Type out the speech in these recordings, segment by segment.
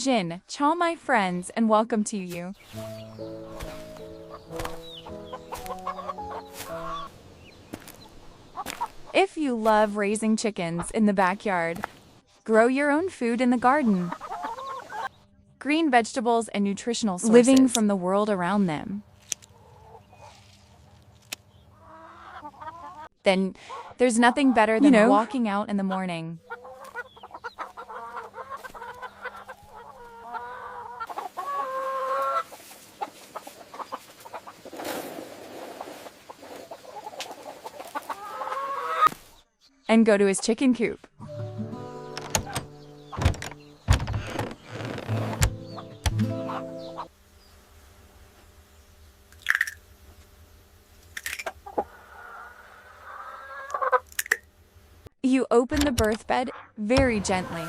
Jin, Chom, my friends, and welcome to you. If you love raising chickens in the backyard, grow your own food in the garden, green vegetables and nutritional sources, living from the world around them, then there's nothing better than walking out in the morning. And go to his chicken coop. You open the birth bed very gently.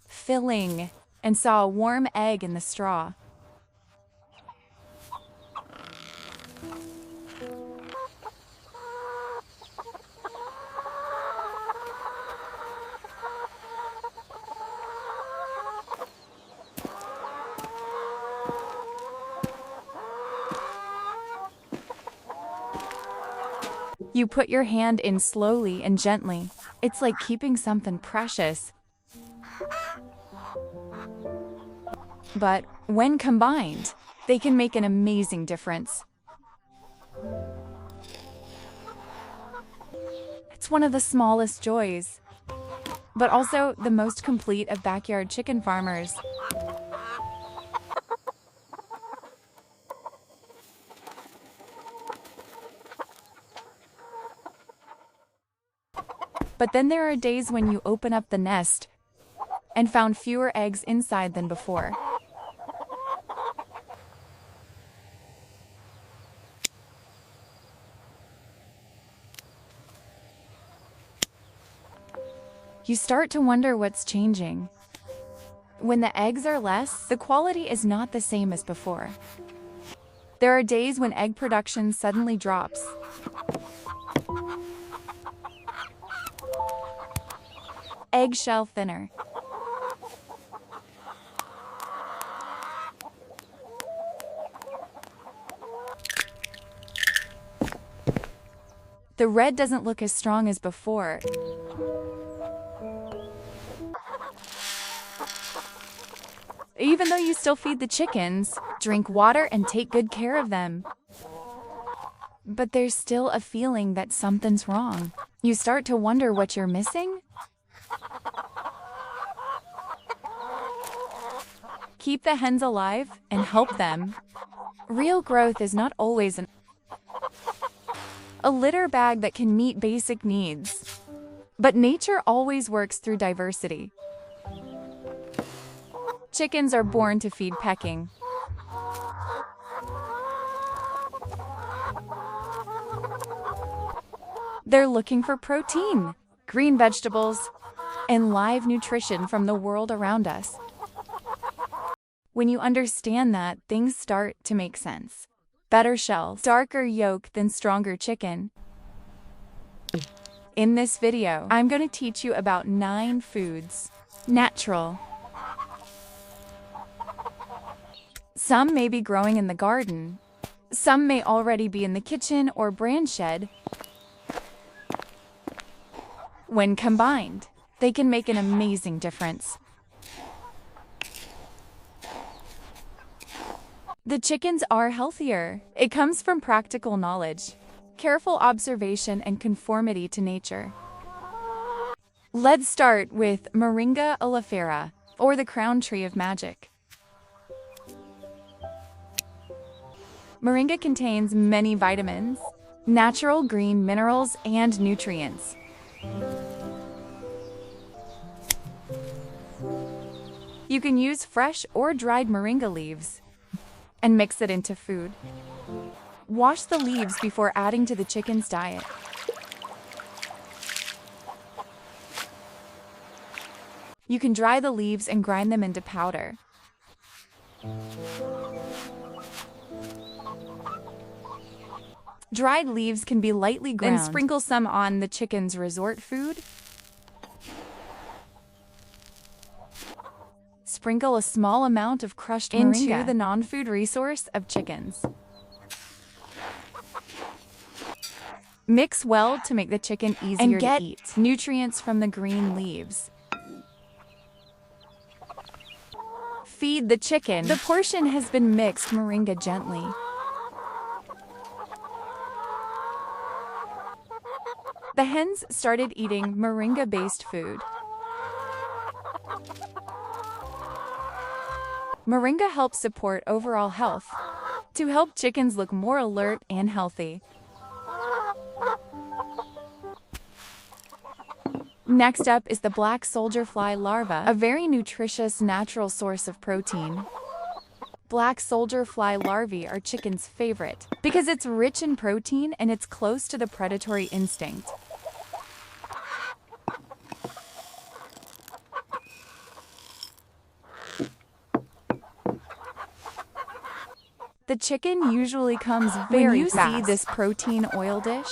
Filling, and saw a warm egg in the straw. You put your hand in slowly and gently. It's like keeping something precious. But when combined, they can make an amazing difference. It's one of the smallest joys, but also the most complete of backyard chicken farmers. But then there are days when you open up the nest and found fewer eggs inside than before. You start to wonder what's changing. When the eggs are less, the quality is not the same as before. There are days when egg production suddenly drops. Eggshell thinner. The red doesn't look as strong as before. Even though you still feed the chickens, drink water and take good care of them. But there's still a feeling that something's wrong. You start to wonder what you're missing. Keep the hens alive and help them. Real growth is not always a litter bag that can meet basic needs. But nature always works through diversity. Chickens are born to feed pecking. They're looking for protein, green vegetables, and live nutrition from the world around us. When you understand that, things start to make sense. Better shells, darker yolk than stronger chicken. In this video, I'm going to teach you about 9 foods. Natural. Some may be growing in the garden. Some may already be in the kitchen or brand shed. When combined, they can make an amazing difference. The chickens are healthier. It comes from practical knowledge, careful observation, and conformity to nature. Let's start with Moringa oleifera, or the crown tree of magic. Moringa contains many vitamins, natural green minerals, and nutrients. You can use fresh or dried moringa leaves and mix it into food. Wash the leaves before adding to the chicken's diet. You can dry the leaves and grind them into powder. Dried leaves can be lightly ground. Then sprinkle some on the chicken's resort food. Sprinkle a small amount of crushed moringa into the non-food resource of chickens. Mix well to make the chicken easier to eat. Nutrients from the green leaves. Feed the chicken. The portion has been mixed moringa gently. The hens started eating moringa-based food. Moringa helps support overall health to help chickens look more alert and healthy. Next up is the black soldier fly larva, a very nutritious natural source of protein. Black soldier fly larvae are chickens' favorite because it's rich in protein and it's close to the predatory instinct. The chicken usually comes very fast. When you see this protein oil dish,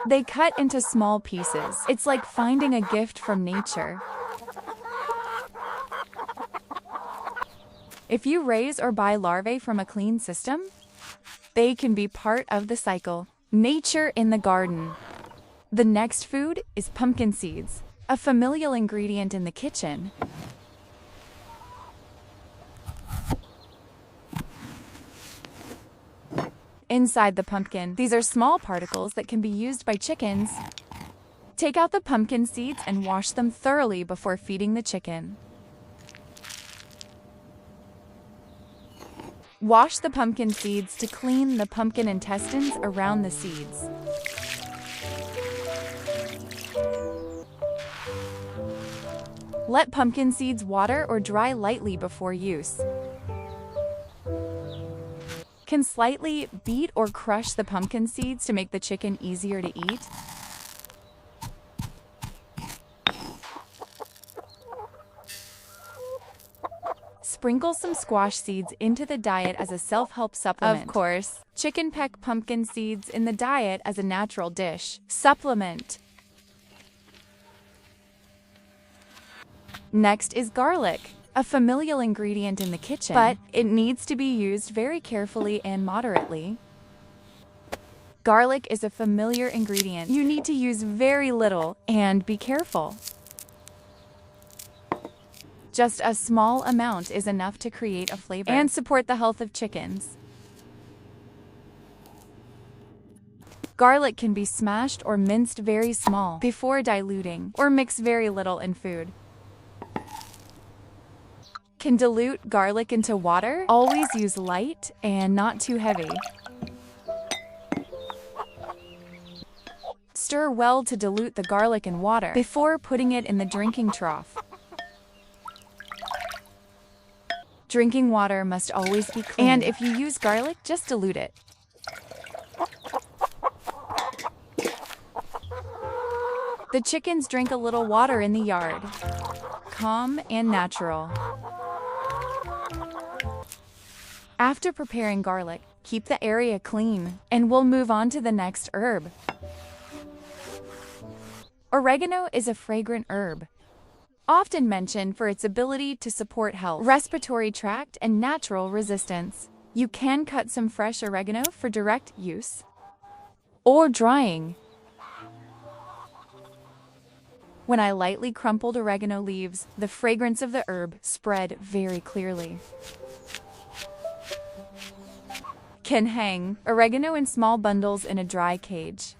they cut into small pieces. It's like finding a gift from nature. If you raise or buy larvae from a clean system, they can be part of the cycle. Nature in the garden. The next food is pumpkin seeds, a familiar ingredient in the kitchen. Inside the pumpkin, these are small particles that can be used by chickens. Take out the pumpkin seeds and wash them thoroughly before feeding the chicken. Wash the pumpkin seeds to clean the pumpkin intestines around the seeds. Let pumpkin seeds water or dry lightly before use. Can slightly beat or crush the pumpkin seeds to make the chicken easier to eat. Sprinkle some squash seeds into the diet as a self-help supplement. Of course, chicken peck pumpkin seeds in the diet as a natural dish. Supplement. Next is garlic, a familiar ingredient in the kitchen, but it needs to be used very carefully and moderately. Garlic is a familiar ingredient. You need to use very little and be careful. Just a small amount is enough to create a flavor and support the health of chickens. Garlic can be smashed or minced very small before diluting, or mix very little in food. Can dilute garlic into water. Always use light and not too heavy. Stir well to dilute the garlic in water before putting it in the drinking trough. Drinking water must always be clean, and if you use garlic, just dilute it. The chickens drink a little water in the yard. Calm and natural. After preparing garlic, keep the area clean, and we'll move on to the next herb. Oregano is a fragrant herb, often mentioned for its ability to support health, respiratory tract, and natural resistance. You can cut some fresh oregano for direct use or drying. When I lightly crumpled oregano leaves, the fragrance of the herb spread very clearly. Can hang oregano in small bundles in a dry cage.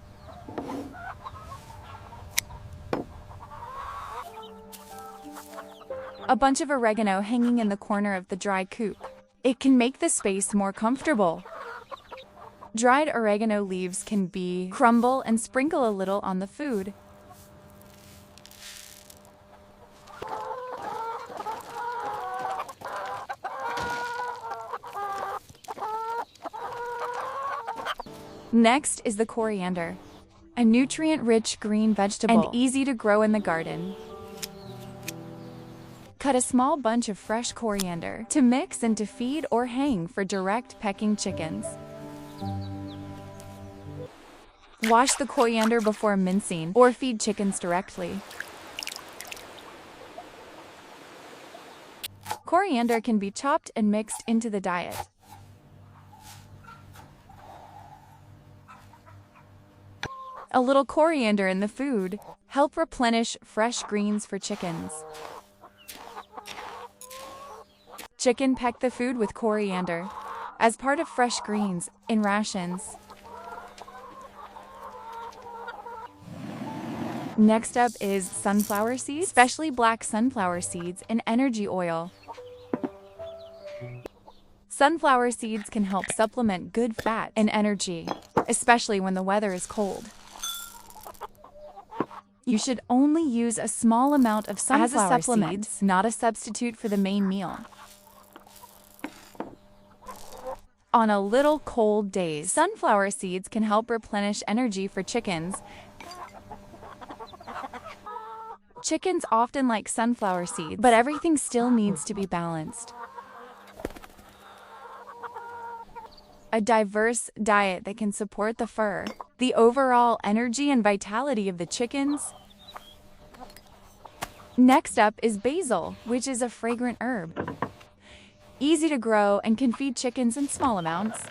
A bunch of oregano hanging in the corner of the dry coop. It can make the space more comfortable. Dried oregano leaves can be crumble and sprinkle a little on the food. Next is the coriander. a nutrient-rich green vegetable and easy to grow in the garden. Cut a small bunch of fresh coriander to mix and to feed or hang for direct pecking chickens. Wash the coriander before mincing or feed chickens directly. Coriander can be chopped and mixed into the diet. A little coriander in the food help replenish fresh greens for chickens. Chicken peck the food with coriander as part of fresh greens in rations. Next up is sunflower seeds, especially black sunflower seeds and energy oil. Sunflower seeds can help supplement good fat and energy, especially when the weather is cold. You should only use a small amount of sunflower seeds, not a substitute for the main meal. On a little cold days, sunflower seeds can help replenish energy for chickens. Chickens often like sunflower seeds, but everything still needs to be balanced. A diverse diet that can support the fur, the overall energy and vitality of the chickens. Next up is basil, which is a fragrant herb. Easy to grow and can feed chickens in small amounts.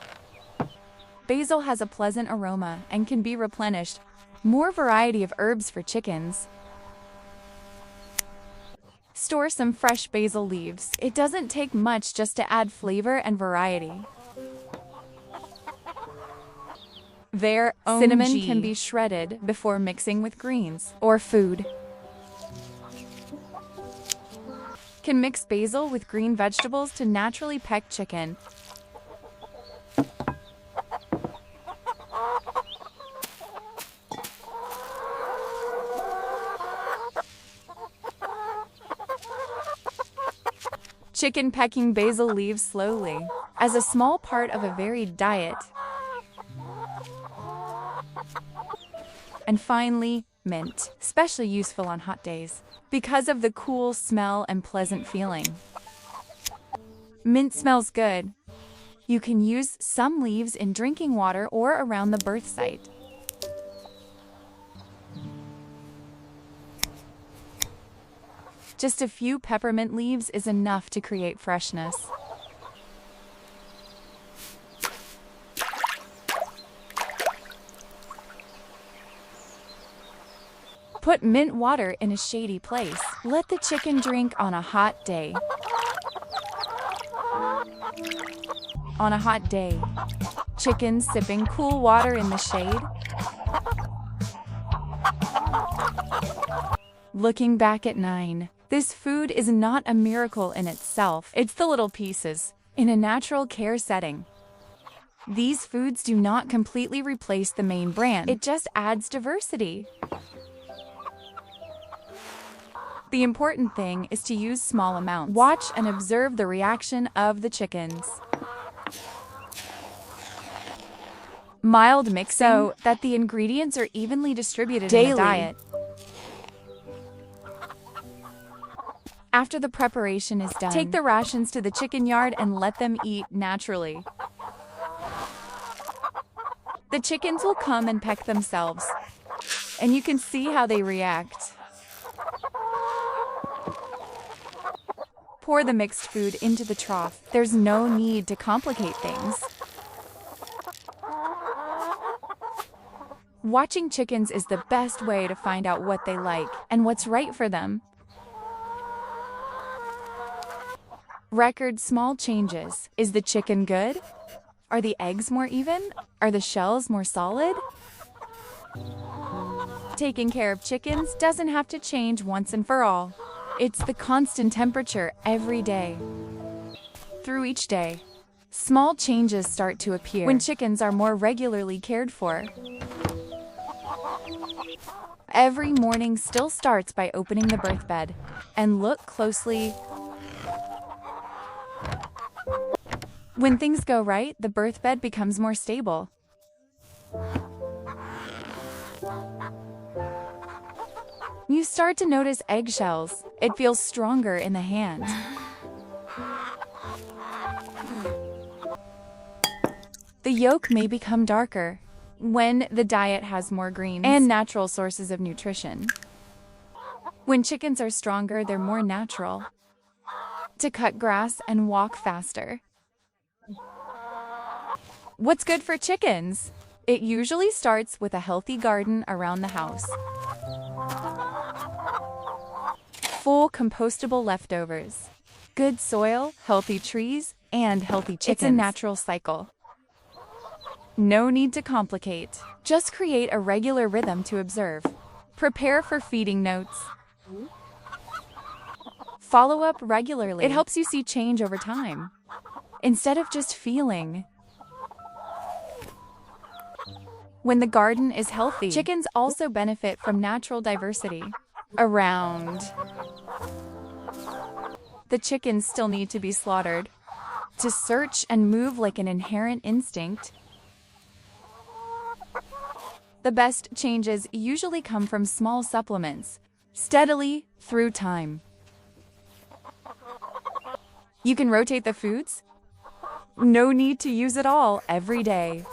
Basil has a pleasant aroma and can be replenished. More variety of herbs for chickens. Store some fresh basil leaves. It doesn't take much just to add flavor and variety. Cinnamon can be shredded before mixing with greens or food. Can mix basil with green vegetables to naturally peck chicken. Chicken pecking basil leaves slowly as a small part of a varied diet. And finally, mint, especially useful on hot days because of the cool smell and pleasant feeling. Mint smells good. You can use some leaves in drinking water or around the birth site. Just a few peppermint leaves is enough to create freshness. Put mint water in a shady place. Let the chicken drink on a hot day. On a hot day, chickens sipping cool water in the shade. Looking back at 9, this food is not a miracle in itself. It's the little pieces in a natural care setting. These foods do not completely replace the main brand. It just adds diversity. The important thing is to use small amounts. Watch and observe the reaction of the chickens. Mild mixing so that the ingredients are evenly distributed daily in the diet. After the preparation is done, take the rations to the chicken yard and let them eat naturally. The chickens will come and peck themselves, and you can see how they react. Pour the mixed food into the trough. There's no need to complicate things. Watching chickens is the best way to find out what they like and what's right for them. Record small changes. Is the chicken good? Are the eggs more even? Are the shells more solid? Taking care of chickens doesn't have to change once and for all. It's the constant temperature every day. Through each day, small changes start to appear when chickens are more regularly cared for. Every morning still starts by opening the birth bed and look closely. When things go right, the birth bed becomes more stable. You start to notice eggshells. It feels stronger in the hand. The yolk may become darker when the diet has more greens and natural sources of nutrition. When chickens are stronger, they're more natural to cut grass and walk faster. What's good for chickens? It usually starts with a healthy garden around the house. Full compostable leftovers, good soil, healthy trees, and healthy chickens. It's a natural cycle. No need to complicate. Just create a regular rhythm to observe. Prepare for feeding notes. Follow up regularly. It helps you see change over time, instead of just feeling. When the garden is healthy, chickens also benefit from natural diversity around. The chickens still need to be slaughtered to search and move like an inherent instinct. The best changes usually come from small supplements, steadily through time. You can rotate the foods. No need to use it all every day.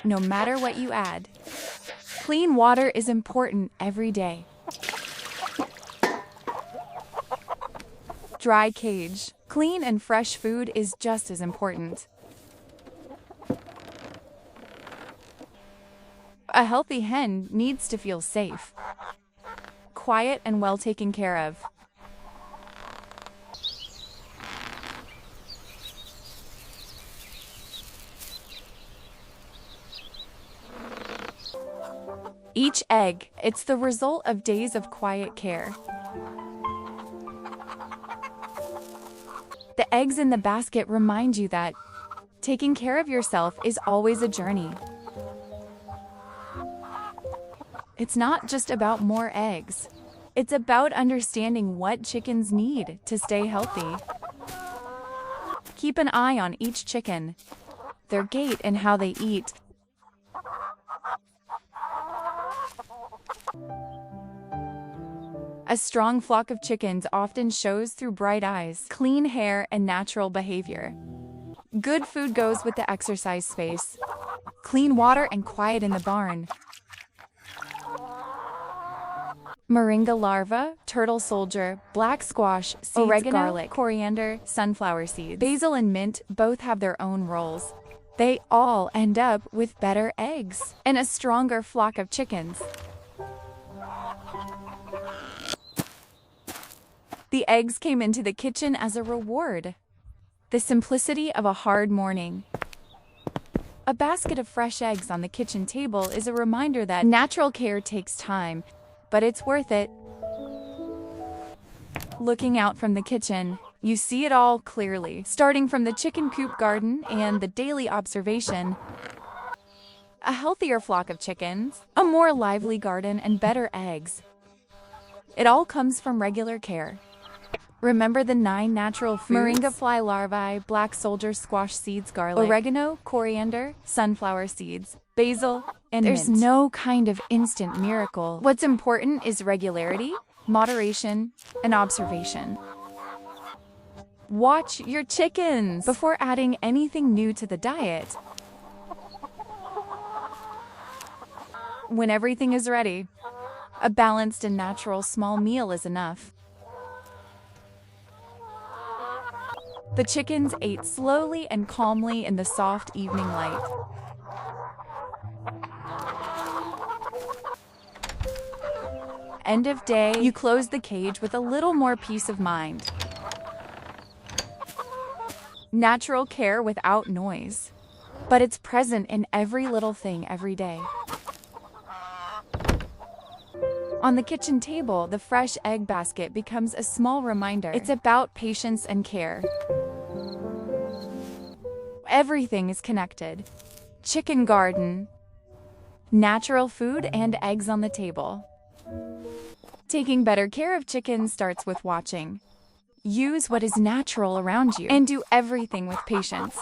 No matter what you add, clean water is important every day. Dry cage. Clean and fresh food is just as important. A healthy hen needs to feel safe, quiet, and well taken care of. Each egg, it's the result of days of quiet care. The eggs in the basket remind you that taking care of yourself is always a journey. It's not just about more eggs. It's about understanding what chickens need to stay healthy. Keep an eye on each chicken, their gait and how they eat. A strong flock of chickens often shows through bright eyes, clean hair, and natural behavior. Good food goes with the exercise space, clean water, and quiet in the barn. Moringa larva, turtle soldier, black squash, seeds, oregano, garlic, coriander, sunflower seeds, basil, and mint both have their own roles. They all end up with better eggs and a stronger flock of chickens. The eggs came into the kitchen as a reward. The simplicity of a hard morning. A basket of fresh eggs on the kitchen table is a reminder that natural care takes time, but it's worth it. Looking out from the kitchen, you see it all clearly, starting from the chicken coop garden and the daily observation. A healthier flock of chickens, a more lively garden, and better eggs. It all comes from regular care. Remember the 9 natural foods? Moringa fly larvae, black soldier squash seeds, garlic, oregano, coriander, sunflower seeds, basil, and mint. There's no kind of instant miracle. What's important is regularity, moderation, and observation. Watch your chickens before adding anything new to the diet. When everything is ready, a balanced and natural small meal is enough. The chickens ate slowly and calmly in the soft evening light. End of day, you close the cage with a little more peace of mind. Natural care without noise, but it's present in every little thing every day. On the kitchen table, the fresh egg basket becomes a small reminder. It's about patience and care. Everything is connected. Chicken garden, natural food, and eggs on the table. Taking better care of chickens starts with watching. Use what is natural around you and do everything with patience.